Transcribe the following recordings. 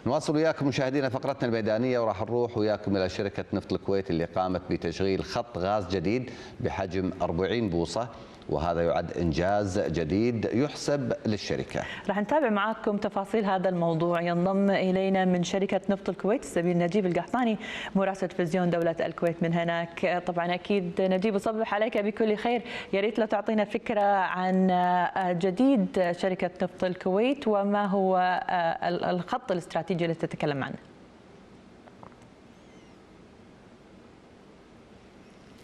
نواصل وياكم مشاهدينا فقرتنا الميدانية، وراح نروح وياكم إلى شركة نفط الكويت اللي قامت بتشغيل خط غاز جديد بحجم 40 بوصة، وهذا يعد إنجاز جديد يحسب للشركة. راح نتابع معكم تفاصيل هذا الموضوع. ينضم إلينا من شركة نفط الكويت الزميل نجيب القحطاني مراسل تلفزيون دولة الكويت من هناك. طبعا أكيد نجيب أصبح عليك بكل خير، يا ريت لو تعطينا فكرة عن جديد شركة نفط الكويت وما هو الخط الاستراتيجي اللي تتكلم عنه.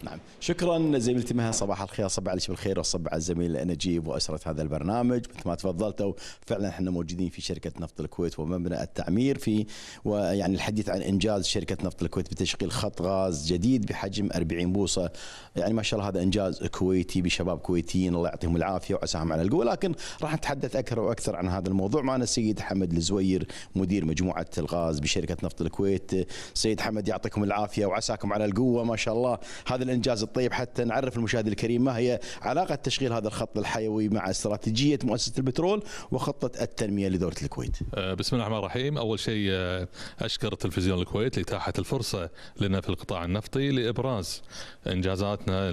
نعم، شكرا زميلتي مها. صباح الخير، صباح عليك بالخير وصباح على الزميل نجيب واسره هذا البرنامج. مثل ما تفضلتوا فعلا احنا موجودين في شركه نفط الكويت ومبنى التعمير في ويعني الحديث عن انجاز شركه نفط الكويت بتشغيل خط غاز جديد بحجم 40 بوصه. يعني ما شاء الله هذا انجاز كويتي بشباب كويتيين الله يعطيهم العافيه وعساهم على القوه. لكن راح نتحدث اكثر واكثر عن هذا الموضوع. معنا السيد حمد الزوير مدير مجموعه الغاز بشركه نفط الكويت. سيد حمد يعطيكم العافيه وعساكم على القوه. ما شاء الله هذا الانجاز الطيب. حتى نعرف المشاهد الكريم ما هي علاقه تشغيل هذا الخط الحيوي مع استراتيجيه مؤسسه البترول وخطه التنميه لدوله الكويت. بسم الله الرحمن الرحيم. اول شيء اشكر تلفزيون الكويت لاتاحه الفرصه لنا في القطاع النفطي لابراز انجازاتنا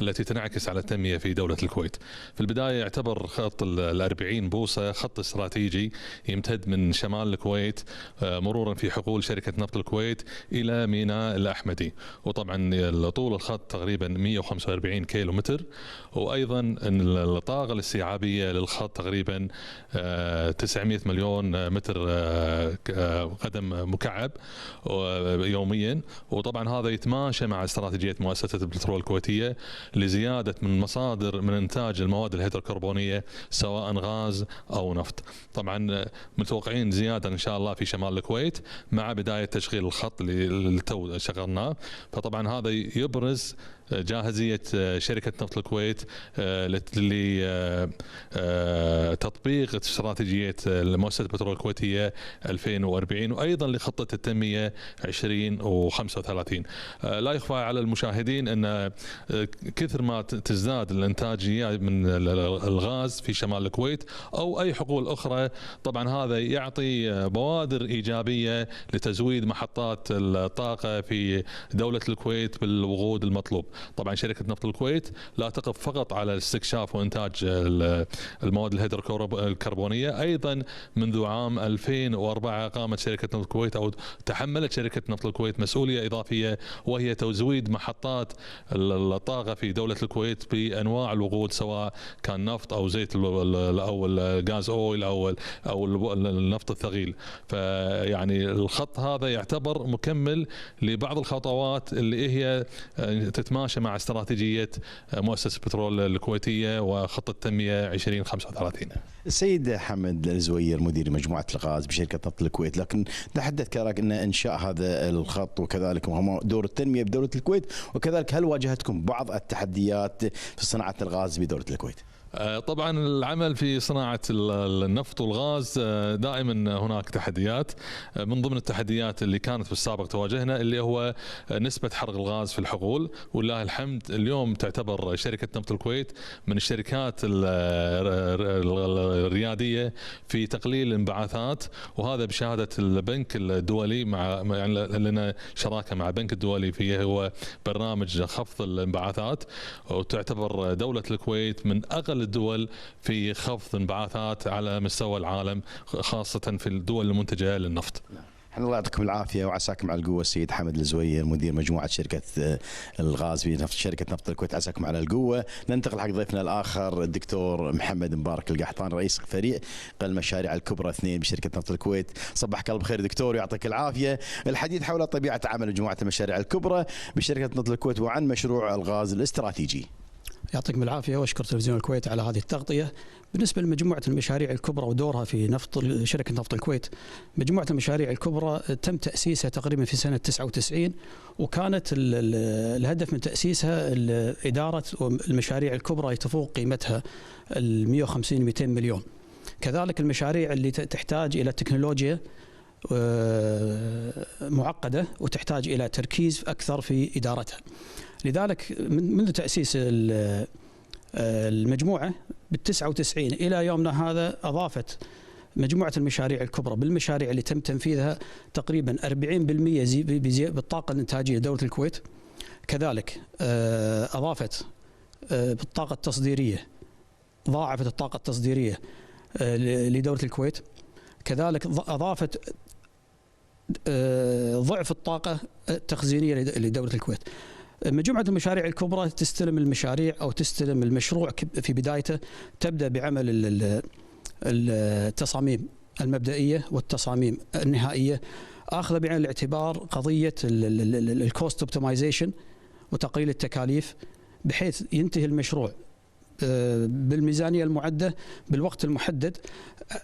التي تنعكس على التنميه في دوله الكويت. في البدايه يعتبر خط ال40 بوصه خط استراتيجي يمتد من شمال الكويت مرورا في حقول شركه نفط الكويت الى ميناء الاحمدي، وطبعا طول الخط تقريبا 145 كيلو متر، وايضا الطاقه الاستيعابيه للخط تقريبا 900 مليون متر قدم مكعب يوميا. وطبعا هذا يتماشى مع استراتيجيه مؤسسه البترول الكويتيه لزياده من مصادر من انتاج المواد الهيدروكربونيه سواء غاز او نفط. طبعا متوقعين زياده ان شاء الله في شمال الكويت مع بدايه تشغيل الخط اللي تو شغلناه. فطبعا هذا يبرز جاهزية شركة نفط الكويت لتطبيق استراتيجية مؤسسة البترول الكويتية 2040 وأيضا لخطة التنمية 2035. لا يخفى على المشاهدين أن كثر ما تزداد الإنتاجية من الغاز في شمال الكويت أو أي حقول أخرى، طبعا هذا يعطي بوادر إيجابية لتزويد محطات الطاقة في دولة الكويت بالوقود المطلوب. طبعا شركة نفط الكويت لا تقف فقط على الاستكشاف وإنتاج المواد الهيدروكربونية، أيضا منذ عام 2004 قامت شركة نفط الكويت أو تحملت شركة نفط الكويت مسؤولية إضافية، وهي تزويد محطات الطاقة في دولة الكويت بأنواع الوقود سواء كان نفط أو زيت أو الغاز أويل أو النفط الثقيل. فيعني الخط هذا يعتبر مكمل لبعض الخطوات اللي هي تتماشى مع استراتيجية مؤسسة البترول الكويتية وخطة التنمية 2035. السيد حمد الزوير مدير مجموعة الغاز بشركة نفط الكويت، لكن تحدث كذلك أن إنشاء هذا الخط وكذلك دور التنمية بدولة الكويت، وكذلك هل واجهتكم بعض التحديات في صناعة الغاز بدولة الكويت؟ طبعا العمل في صناعة النفط والغاز دائما هناك تحديات. من ضمن التحديات اللي كانت في السابق تواجهنا اللي هو نسبة حرق الغاز في الحقول، ولله الحمد اليوم تعتبر شركة نفط الكويت من الشركات الريادية في تقليل الانبعاثات، وهذا بشهادة البنك الدولي مع يعني لنا شراكة مع البنك الدولي فيه هو برنامج خفض الانبعاثات، وتعتبر دولة الكويت من أقل الدول في خفض انبعاثات على مستوى العالم خاصة في الدول المنتجة للنفط. الله يعطيكم العافيه وعساكم على القوه. السيد حمد الزوير مدير مجموعه شركه الغاز في شركه نفط الكويت، عساكم على القوه. ننتقل حق ضيفنا الاخر الدكتور محمد مبارك القحطاني رئيس فريق المشاريع الكبرى 2 بشركه نفط الكويت. صباحك الله بالخير دكتور ويعطيك العافيه. الحديث حول طبيعه عمل مجموعه المشاريع الكبرى بشركه نفط الكويت وعن مشروع الغاز الاستراتيجي. يعطيكم العافية واشكر تلفزيون الكويت على هذه التغطية. بالنسبة لمجموعة المشاريع الكبرى ودورها في شركة نفط الكويت، مجموعة المشاريع الكبرى تم تأسيسها تقريبا في سنة 99، وكانت الهدف من تأسيسها إدارة المشاريع الكبرى تفوق قيمتها 150-200 مليون. كذلك المشاريع اللي تحتاج إلى تكنولوجيا معقدة وتحتاج إلى تركيز أكثر في إدارتها. لذلك منذ تأسيس المجموعة بال99 إلى يومنا هذا أضافت مجموعة المشاريع الكبرى بالمشاريع اللي تم تنفيذها تقريبا 40% بالطاقة الإنتاجية لدولة الكويت. كذلك أضافت بالطاقة التصديرية، ضاعفت الطاقة التصديرية لدولة الكويت. كذلك أضافت ضعف الطاقة التخزينية لدولة الكويت. مجموعة المشاريع الكبرى تستلم المشاريع أو تستلم المشروع في بدايته، تبدأ بعمل التصاميم المبدئية والتصاميم النهائية، آخذ بعين الاعتبار قضية الكوست اوبتمايزيشن وتقليل التكاليف، بحيث ينتهي المشروع بالميزانية المعدة بالوقت المحدد،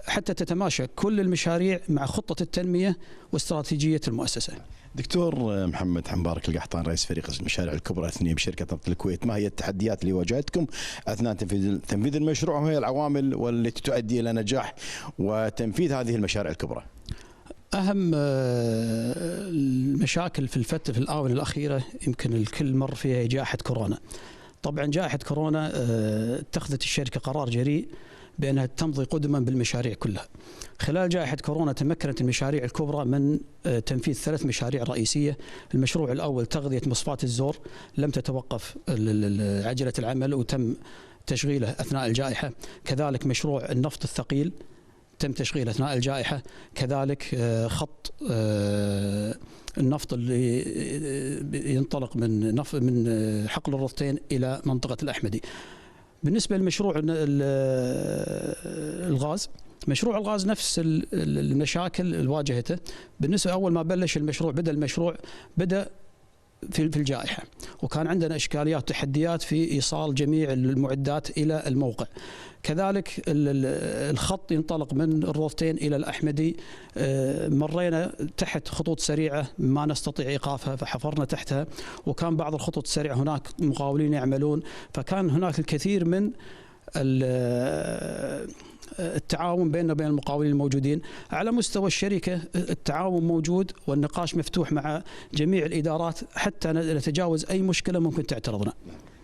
حتى تتماشى كل المشاريع مع خطة التنمية واستراتيجية المؤسسة. دكتور محمد حنبارك القحطان، رئيس فريق المشاريع الكبرى الاثنين بشركة نفط الكويت، ما هي التحديات اللي واجهتكم أثناء تنفيذ المشروع، وهي العوامل والتي تؤدي إلى نجاح وتنفيذ هذه المشاريع الكبرى؟ أهم المشاكل في الآونة الأخيرة يمكن الكل مر فيها جائحة كورونا. طبعا جائحة كورونا اتخذت الشركة قرار جريء بأنها تمضي قدما بالمشاريع كلها. خلال جائحة كورونا تمكنت المشاريع الكبرى من تنفيذ 3 مشاريع رئيسية. المشروع الأول تغذية مصفاة الزور، لم تتوقف عجلة العمل وتم تشغيله أثناء الجائحة. كذلك مشروع النفط الثقيل تم تشغيله أثناء الجائحة. كذلك خط النفط اللي ينطلق من حقل الرضتين إلى منطقة الأحمدي. بالنسبة لمشروع الغاز، مشروع الغاز نفس المشاكل اللي واجهته. بالنسبة أول ما بلش المشروع بدأ في الجائحة، وكان عندنا إشكاليات وتحديات في إيصال جميع المعدات إلى الموقع. كذلك الخط ينطلق من الروضتين إلى الأحمدي، مرينا تحت خطوط سريعة ما نستطيع إيقافها فحفرنا تحتها، وكان بعض الخطوط السريعة هناك مقاولين يعملون، فكان هناك الكثير من التعاون بيننا وبين المقاولين الموجودين. على مستوى الشركة التعاون موجود والنقاش مفتوح مع جميع الإدارات حتى نتجاوز أي مشكلة ممكن تعترضنا.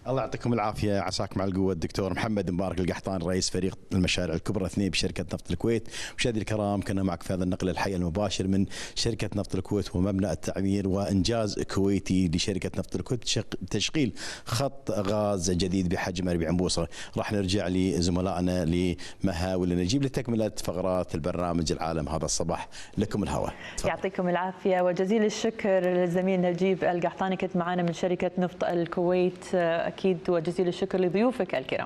الله يعطيكم العافية، عساك مع القوة. الدكتور محمد مبارك القحطان، رئيس فريق المشاريع الكبرى 2 بشركة نفط الكويت. مشاهدي الكرام، كنا معك في هذا النقل الحي المباشر من شركة نفط الكويت ومبنى التعمير وإنجاز كويتي لشركة نفط الكويت تشغيل خط غاز جديد بحجم 40 بوصة. راح نرجع لزملائنا لمها واللي نجيب لتكملة فقرات البرنامج العالم هذا الصباح. لكم الهواء. يعطيكم العافية وجزيل الشكر للزميل نجيب القحطاني، كنت معنا من شركة نفط الكويت. أكيد وجزيل الشكر لضيوفك الكرام.